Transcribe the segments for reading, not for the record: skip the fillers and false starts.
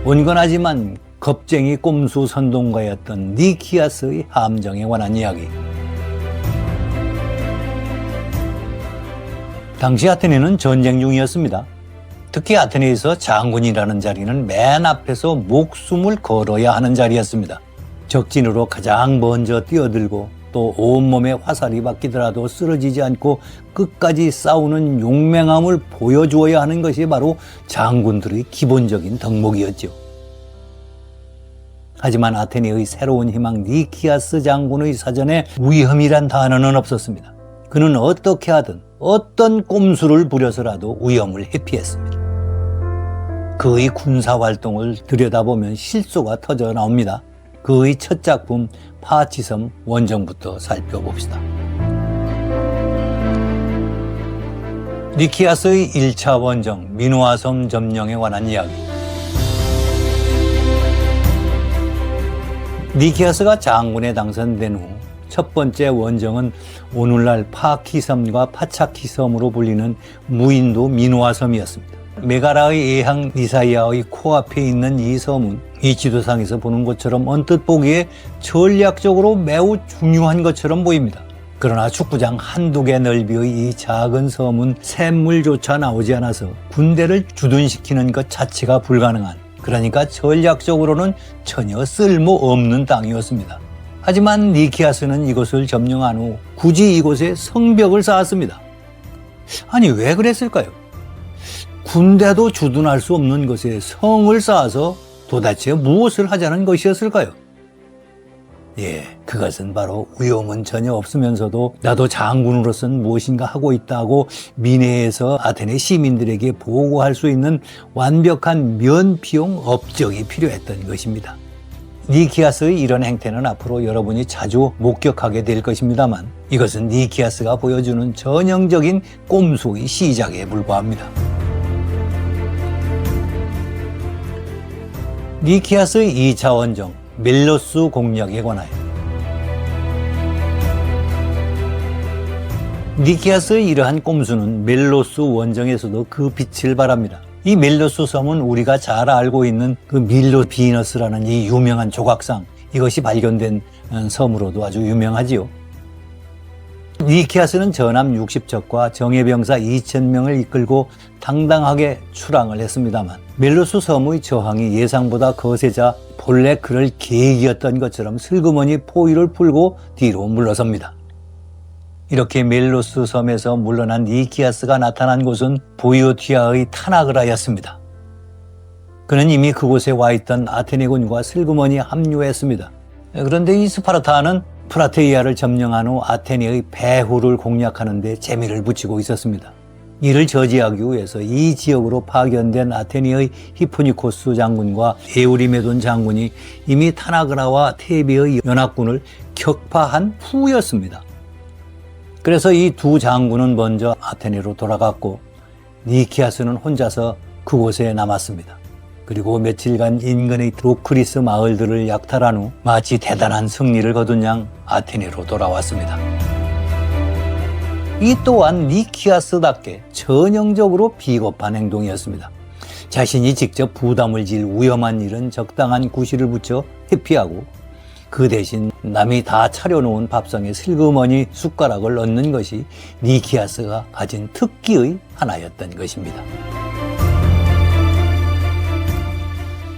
온건하지만 겁쟁이 꼼수 선동가였던 니키아스의 함정에 관한 이야기. 당시 아테네는 전쟁 중이었습니다. 특히 아테네에서 장군이라는 자리는 맨 앞에서 목숨을 걸어야 하는 자리였습니다. 적진으로 가장 먼저 뛰어들고 또 온몸에 화살이 박히더라도 쓰러지지 않고 끝까지 싸우는 용맹함을 보여주어야 하는 것이 바로 장군들의 기본적인 덕목이었죠. 하지만 아테네의 새로운 희망 니키아스 장군의 사전에 위험이란 단어는 없었습니다. 그는 어떻게 하든 어떤 꼼수를 부려서라도 위험을 회피했습니다. 그의 군사활동을 들여다보면 실소가 터져 나옵니다. 그의 첫 작품 파치섬 원정부터 살펴봅시다. 니키아스의 1차 원정 미노아섬 점령에 관한 이야기. 니키아스가 장군에 당선된 후 첫 번째 원정은 오늘날 파키섬과 파차키섬으로 불리는 무인도 미노아섬이었습니다. 메가라의 예향 니사이아의 코앞에 있는 이 섬은 이 지도상에서 보는 것처럼 언뜻 보기에 전략적으로 매우 중요한 것처럼 보입니다. 그러나 축구장 한두 개 넓이의 이 작은 섬은 샘물조차 나오지 않아서 군대를 주둔시키는 것 자체가 불가능한, 그러니까 전략적으로는 전혀 쓸모없는 땅이었습니다. 하지만 니키아스는 이곳을 점령한 후 굳이 이곳에 성벽을 쌓았습니다. 아니, 왜 그랬을까요? 군대도 주둔할 수 없는 곳에 성을 쌓아서 도대체 무엇을 하자는 것이었을까요? 그것은 바로 위험은 전혀 없으면서도 나도 장군으로서는 무엇인가 하고 있다고 민회에서 아테네 시민들에게 보고할 수 있는 완벽한 면피용 업적이 필요했던 것입니다. 니키아스의 이런 행태는 앞으로 여러분이 자주 목격하게 될 것입니다만 이것은 니키아스가 보여주는 전형적인 꼼수의 시작에 불과합니다. 니키아스의 2차 원정 멜로스 공략에 관하여. 니키아스의 이러한 꼼수는 멜로스 원정에서도 그 빛을 발합니다. 이 멜로스 섬은 우리가 잘 알고 있는 그 밀로 비너스라는 이 유명한 조각상, 이것이 발견된 섬으로도 아주 유명하지요. 니키아스는 전함 60척과 정예병사 2,000명을 이끌고 당당하게 출항을 했습니다만 멜로스 섬의 저항이 예상보다 거세자 본래 그럴 계획이었던 것처럼 슬그머니 포위를 풀고 뒤로 물러섭니다. 이렇게 멜로스 섬에서 물러난 니키아스가 나타난 곳은 보이오티아의 타나그라였습니다. 그는 이미 그곳에 와 있던 아테네군과 슬그머니 합류했습니다. 그런데 이 스파르타는 프라테이아를 점령한 후 아테네의 배후를 공략하는 데 재미를 붙이고 있었습니다. 이를 저지하기 위해서 이 지역으로 파견된 아테네의 히포니코스 장군과 에우리메돈 장군이 이미 타나그라와 테베의 연합군을 격파한 후였습니다. 그래서 이 두 장군은 먼저 아테네로 돌아갔고 니키아스는 혼자서 그곳에 남았습니다. 그리고 며칠간 인근의 로크리스 마을들을 약탈한 후 마치 대단한 승리를 거둔 양 아테네로 돌아왔습니다. 이 또한 니키아스답게 전형적으로 비겁한 행동이었습니다. 자신이 직접 부담을 질 위험한 일은 적당한 구실을 붙여 회피하고 그 대신 남이 다 차려놓은 밥상에 슬그머니 숟가락을 얹는 것이 니키아스가 가진 특기의 하나였던 것입니다.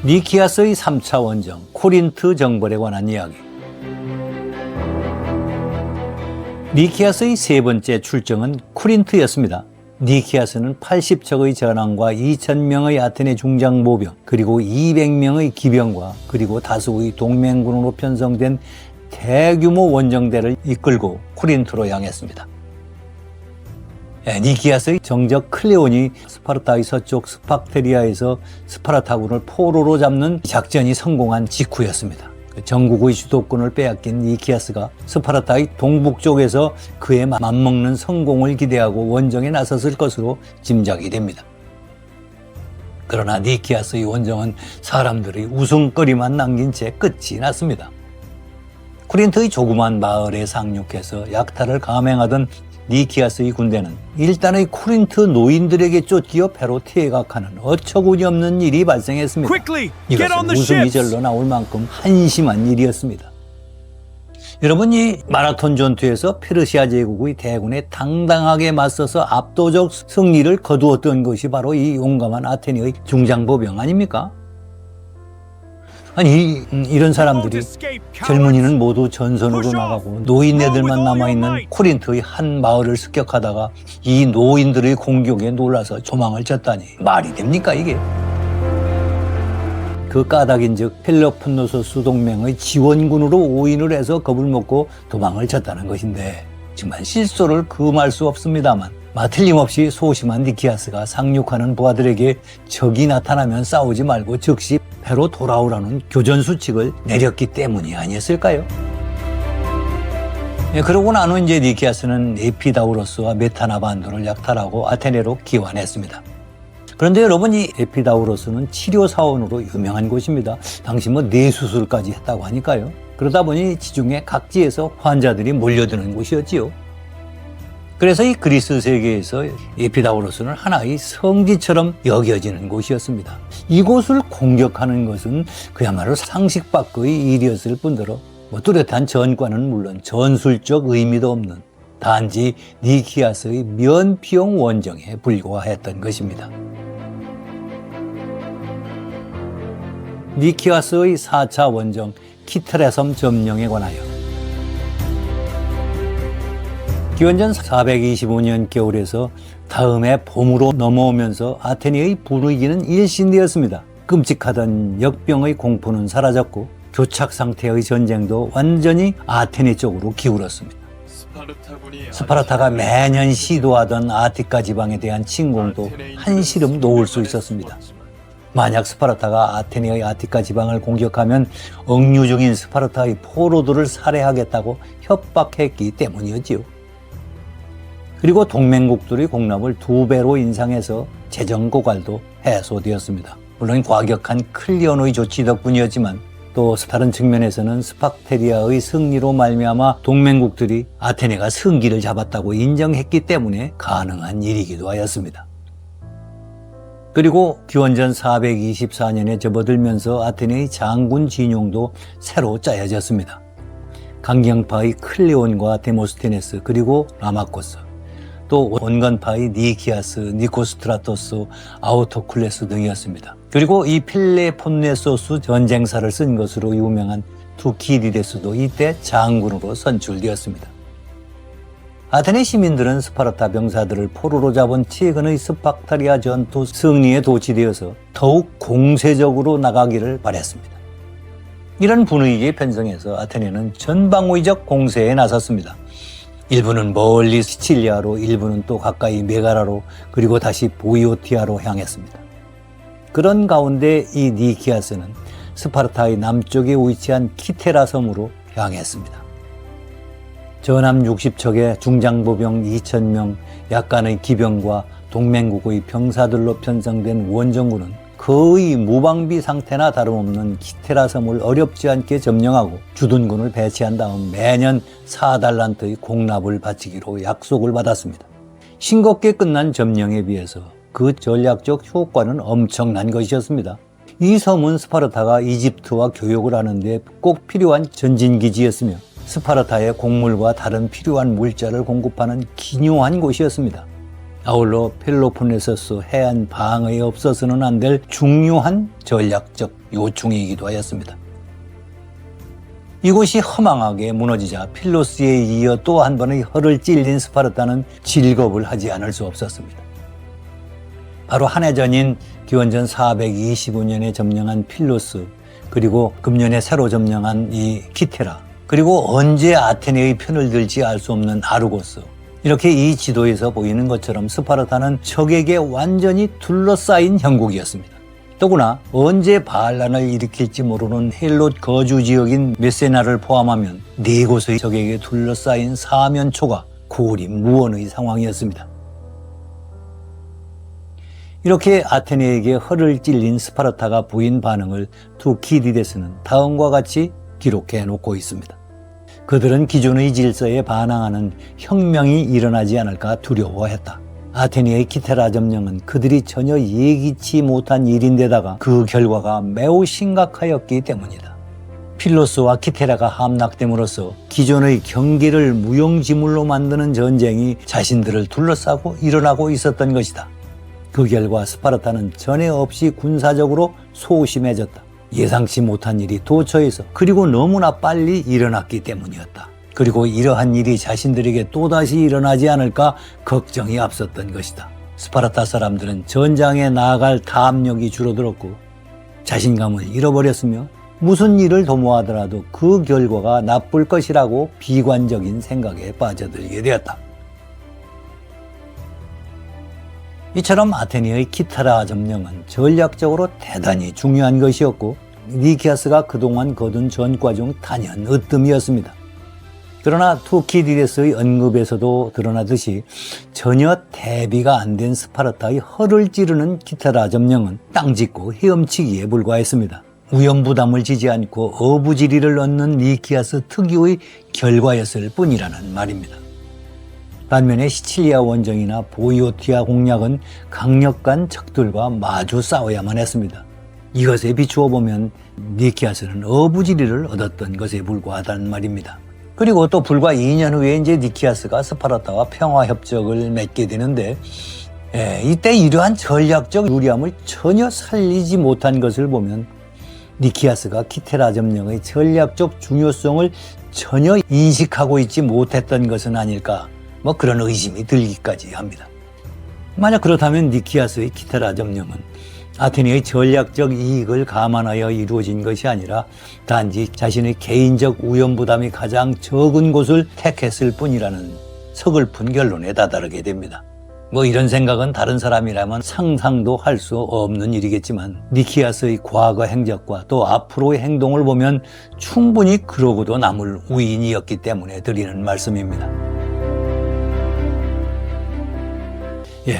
니키아스의 3차 원정, 코린트 정벌에 관한 이야기. 니키아스의 세 번째 출정은 코린트였습니다. 니키아스는 80척의 전함과 2,000명의 아테네 중장 모병, 그리고 200명의 기병과 그리고 다수의 동맹군으로 편성된 대규모 원정대를 이끌고 코린트로 향했습니다. 니키아스의 정적 클레온이 스파르타의 서쪽 스팍테리아에서 스파르타군을 포로로 잡는 작전이 성공한 직후였습니다. 전국의 주도권을 빼앗긴 니키아스가 스파르타의 동북쪽에서 그에 맞먹는 성공을 기대하고 원정에 나섰을 것으로 짐작이 됩니다. 그러나 니키아스의 원정은 사람들의 웃음거리만 남긴 채 끝이 났습니다. 코린트의 조그만 마을에 상륙해서 약탈을 감행하던 니키아스의 군대는 일단의 코린트 노인들에게 쫓기어 배로 퇴각하는 어처구니없는 일이 발생했습니다. 이것은 우스미절로 나올 만큼 한심한 일이었습니다. 여러분, 이 마라톤 전투에서 페르시아 제국의 대군에 당당하게 맞서서 압도적 승리를 거두었던 것이 바로 이 용감한 아테네의 중장보병 아닙니까? 아니, 이런 사람들이 젊은이는 모두 전선으로 나가고 노인네들만 남아있는 코린트의 한 마을을 습격하다가 이 노인들의 공격에 놀라서 조망을 쳤다니 말이 됩니까 이게? 그 까닭인즉 펠로폰네소스 동맹의 지원군으로 오인을 해서 겁을 먹고 도망을 쳤다는 것인데, 정말 실소를 금할 수 없습니다만 틀림없이 소심한 니키아스가 상륙하는 부하들에게 적이 나타나면 싸우지 말고 즉시 배로 돌아오라는 교전 수칙을 내렸기 때문이 아니었을까요? 그러고 난 후 이제 니키아스는 에피다우로스와 메타나 반도를 약탈하고 아테네로 기환했습니다. 그런데 여러분, 이 에피다우로스는 치료 사원으로 유명한 곳입니다. 당시 뇌수술까지 했다고 하니까요. 그러다 보니 지중해 각지에서 환자들이 몰려드는 곳이었지요. 그래서 이 그리스 세계에서 에피다우로스는 하나의 성지처럼 여겨지는 곳이었습니다. 이곳을 공격하는 것은 그야말로 상식 밖의 일이었을 뿐더러 뚜렷한 전과는 물론 전술적 의미도 없는 단지 니키아스의 면피용 원정에 불과했던 것입니다. 니키아스의 4차 원정 키테라섬 점령에 관하여 기원전 425년 겨울에서 다음해 봄으로 넘어오면서 아테네의 분위기는 일신되었습니다. 끔찍하던 역병의 공포는 사라졌고 교착 상태의 전쟁도 완전히 아테네 쪽으로 기울었습니다. 스파르타가 매년 시도하던 아티카 지방에 대한 침공도 한시름 놓을 수 있었습니다. 만약 스파르타가 아테네의 아티카 지방을 공격하면 억류중인 스파르타의 포로들을 살해하겠다고 협박했기 때문이었지요. 그리고 동맹국들의 공납을 2배로 인상해서 재정 고갈도 해소되었습니다. 물론 과격한 클리온의 조치 덕분이었지만 또 다른 측면에서는 스팍테리아의 승리로 말미암아 동맹국들이 아테네가 승기를 잡았다고 인정했기 때문에 가능한 일이기도 하였습니다. 그리고 기원전 424년에 접어들면서 아테네의 장군 진용도 새로 짜여졌습니다. 강경파의 클레온과 데모스테네스, 그리고 라마코스, 또 원건파의 니키아스, 니코스트라토스, 아우토클레스 등이었습니다. 그리고 이 펠로폰네소스 전쟁사를 쓴 것으로 유명한 투키디데스도 이때 장군으로 선출되었습니다. 아테네 시민들은 스파르타 병사들을 포로로 잡은 최근의 스팍타리아 전투 승리에 도취되어서 더욱 공세적으로 나가기를 바랬습니다. 이런 분위기에 편성해서 아테네는 전방위적 공세에 나섰습니다. 일부는 멀리 시칠리아로, 일부는 또 가까이 메가라로, 그리고 다시 보이오티아로 향했습니다. 그런 가운데 이 니키아스는 스파르타의 남쪽에 위치한 키테라 섬으로 향했습니다. 전함 60척의 중장보병 2,000명, 약간의 기병과 동맹국의 병사들로 편성된 원정군은 거의 무방비 상태나 다름없는 키테라 섬을 어렵지 않게 점령하고 주둔군을 배치한 다음 매년 4달란트의 공납을 바치기로 약속을 받았습니다. 싱겁게 끝난 점령에 비해서 그 전략적 효과는 엄청난 것이었습니다. 이 섬은 스파르타가 이집트와 교역을 하는데 꼭 필요한 전진기지였으며 스파르타의 곡물과 다른 필요한 물자를 공급하는 기묘한 곳이었습니다. 아울러 펠로폰네소스 해안 방어에 없어서는 안 될 중요한 전략적 요충이기도 하였습니다. 이곳이 허망하게 무너지자 필로스에 이어 또 한 번의 허를 찔린 스파르타는 질겁을 하지 않을 수 없었습니다. 바로 한 해 전인 기원전 425년에 점령한 필로스, 그리고 금년에 새로 점령한 이 키테라, 그리고 언제 아테네의 편을 들지 알 수 없는 아르고스, 이렇게 이 지도에서 보이는 것처럼 스파르타는 적에게 완전히 둘러싸인 형국이었습니다. 더구나 언제 반란을 일으킬지 모르는 헬롯 거주 지역인 메세나를 포함하면 4곳의 적에게 둘러싸인 사면초가 고립무원의 상황이었습니다. 이렇게 아테네에게 허를 찔린 스파르타가 보인 반응을 투키디데스는 다음과 같이 기록해 놓고 있습니다. 그들은 기존의 질서에 반항하는 혁명이 일어나지 않을까 두려워했다. 아테네의 키테라 점령은 그들이 전혀 예기치 못한 일인데다가 그 결과가 매우 심각하였기 때문이다. 필로스와 키테라가 함락됨으로써 기존의 경계를 무용지물로 만드는 전쟁이 자신들을 둘러싸고 일어나고 있었던 것이다. 그 결과 스파르타는 전에 없이 군사적으로 소심해졌다. 예상치 못한 일이 도처에서 그리고 너무나 빨리 일어났기 때문이었다. 그리고 이러한 일이 자신들에게 또다시 일어나지 않을까 걱정이 앞섰던 것이다. 스파르타 사람들은 전장에 나아갈 담력이 줄어들었고 자신감을 잃어버렸으며 무슨 일을 도모하더라도 그 결과가 나쁠 것이라고 비관적인 생각에 빠져들게 되었다. 이처럼 아테네의 키테라 점령은 전략적으로 대단히 중요한 것이었고 니키아스가 그동안 거둔 전과 중 단연 으뜸이었습니다. 그러나 투키디데스의 언급에서도 드러나듯이 전혀 대비가 안 된 스파르타의 허를 찌르는 키테라 점령은 땅짓고 헤엄치기에 불과했습니다. 우연부담을 지지 않고 어부지리를 얻는 니키아스 특유의 결과였을 뿐이라는 말입니다. 반면에 시칠리아 원정이나 보이오티아 공략은 강력한 적들과 마주 싸워야만 했습니다. 이것에 비추어 보면 니키아스는 어부지리를 얻었던 것에 불과하다는 말입니다. 그리고 또 불과 2년 후에 이제 니키아스가 스파르타와 평화협정을 맺게 되는데 이때 이러한 전략적 유리함을 전혀 살리지 못한 것을 보면 니키아스가 키테라 점령의 전략적 중요성을 전혀 인식하고 있지 못했던 것은 아닐까 그런 의심이 들기까지 합니다. 만약 그렇다면 니키아스의 키테라 점령은 아테네의 전략적 이익을 감안하여 이루어진 것이 아니라 단지 자신의 개인적 우연부담이 가장 적은 곳을 택했을 뿐이라는 서글픈 결론에 다다르게 됩니다. 이런 생각은 다른 사람이라면 상상도 할 수 없는 일이겠지만 니키아스의 과거 행적과 또 앞으로의 행동을 보면 충분히 그러고도 남을 우인이었기 때문에 드리는 말씀입니다.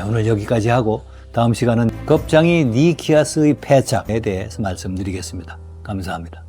오늘 여기까지 하고 다음 시간은 겁장이 니키아스의 패착에 대해서 말씀드리겠습니다. 감사합니다.